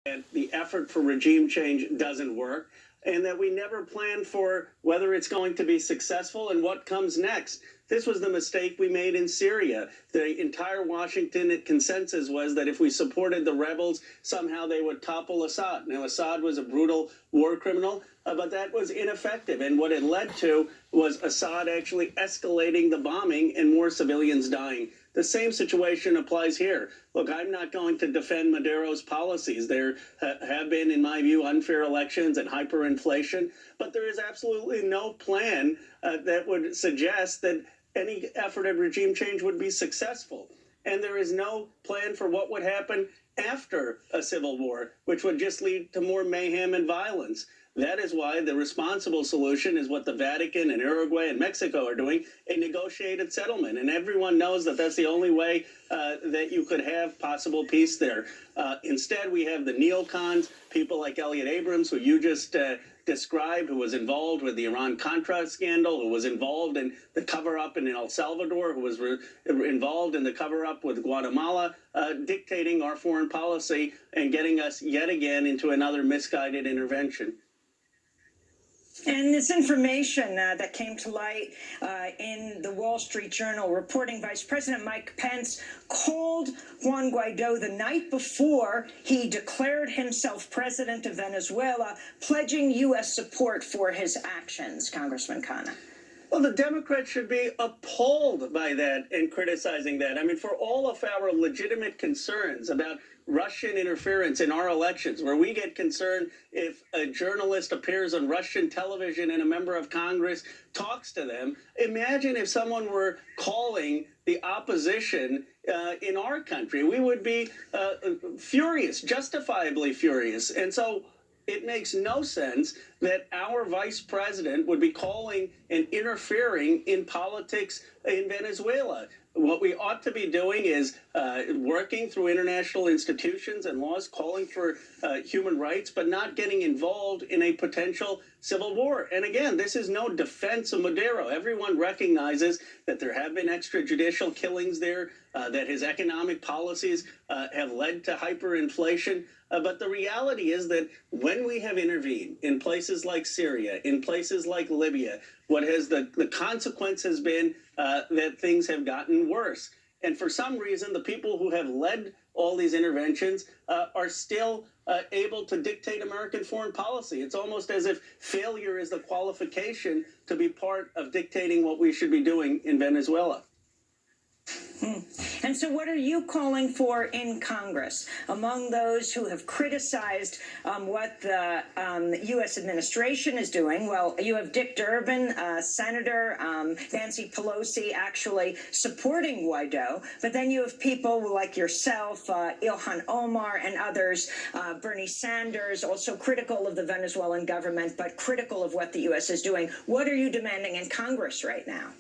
that the effort for regime change doesn't work, and that we never plan for whether it's going to be successful and what comes next. This was the mistake we made in Syria. The entire Washington consensus was that if we supported the rebels, somehow they would topple Assad. Now, Assad was a brutal war criminal, but that was ineffective. And what it led to was Assad actually escalating the bombing and more civilians dying. The same situation applies here. Look, I'm not going to defend Maduro's policies. There have been, in my view, unfair elections and hyperinflation, but there is absolutely no plan that would suggest that any effort at regime change would be successful. And there is no plan for what would happen after a civil war, which would just lead to more mayhem and violence. That is why the responsible solution is what the Vatican and Uruguay and Mexico are doing, a negotiated settlement. And everyone knows that that's the only way that you could have possible peace there. Instead, we have the neocons, people like Elliot Abrams, who you just described, who was involved with the Iran-Contra scandal, who was involved in the cover-up in El Salvador, who was involved in the cover-up with Guatemala, dictating our foreign policy and getting us yet again into another misguided intervention. And this information that came to light in the Wall Street Journal reporting Vice President Mike Pence called Juan Guaido the night before he declared himself president of Venezuela, pledging U.S. support for his actions, Congressman Khanna. Well, the Democrats should be appalled by that and criticizing that. I mean, for all of our legitimate concerns about Russian interference in our elections, where we get concerned if a journalist appears on Russian television and a member of Congress talks to them, imagine if someone were calling the opposition in our country. We would be furious, justifiably furious. And so it makes no sense that our vice president would be calling and interfering in politics in Venezuela. What we ought to be doing is working through international institutions and laws, calling for human rights, but not getting involved in a potential civil war. And again, this is no defense of Maduro. Everyone recognizes that there have been extrajudicial killings there, that his economic policies have led to hyperinflation. But the reality is that when we have intervened in places like Syria, in places like Libya, what has the consequence has been that things have gotten worse. And for some reason, the people who have led all these interventions are still able to dictate American foreign policy. It's almost as if failure is the qualification to be part of dictating what we should be doing in Venezuela. And so what are you calling for in Congress among those who have criticized what the U.S. administration is doing? Well, you have Dick Durbin, Senator Nancy Pelosi actually supporting Guaido, but then you have people like yourself, Ilhan Omar and others, Bernie Sanders, also critical of the Venezuelan government, but critical of what the U.S. is doing. What are you demanding in Congress right now?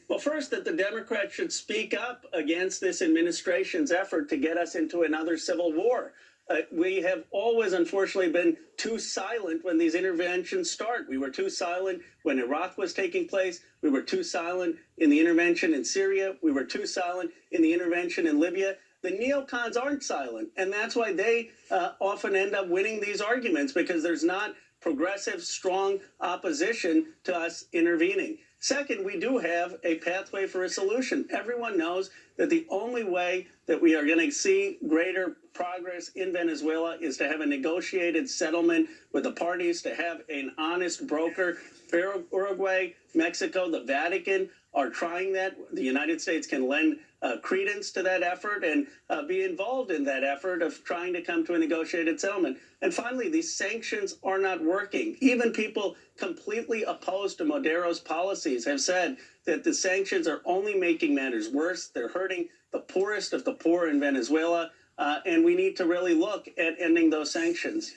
Well, first, that the Democrats should speak up against this administration's effort to get us into another civil war. We have always, unfortunately, been too silent when these interventions start. We were too silent when Iraq was taking place. We were too silent in the intervention in Syria. We were too silent in the intervention in Libya. The neocons aren't silent, and that's why they often end up winning these arguments, because there's not progressive, strong opposition to us intervening. Second, we do have a pathway for a solution. Everyone knows that the only way that we are going to see greater progress in Venezuela is to have a negotiated settlement with the parties, to have an honest broker. Uruguay, Mexico, the Vatican are trying that. The United States can lend credence to that effort and be involved in that effort of trying to come to a negotiated settlement. And finally, these sanctions are not working. Even people completely opposed to Maduro's policies have said that the sanctions are only making matters worse. They're hurting the poorest of the poor in Venezuela, and we need to really look at ending those sanctions.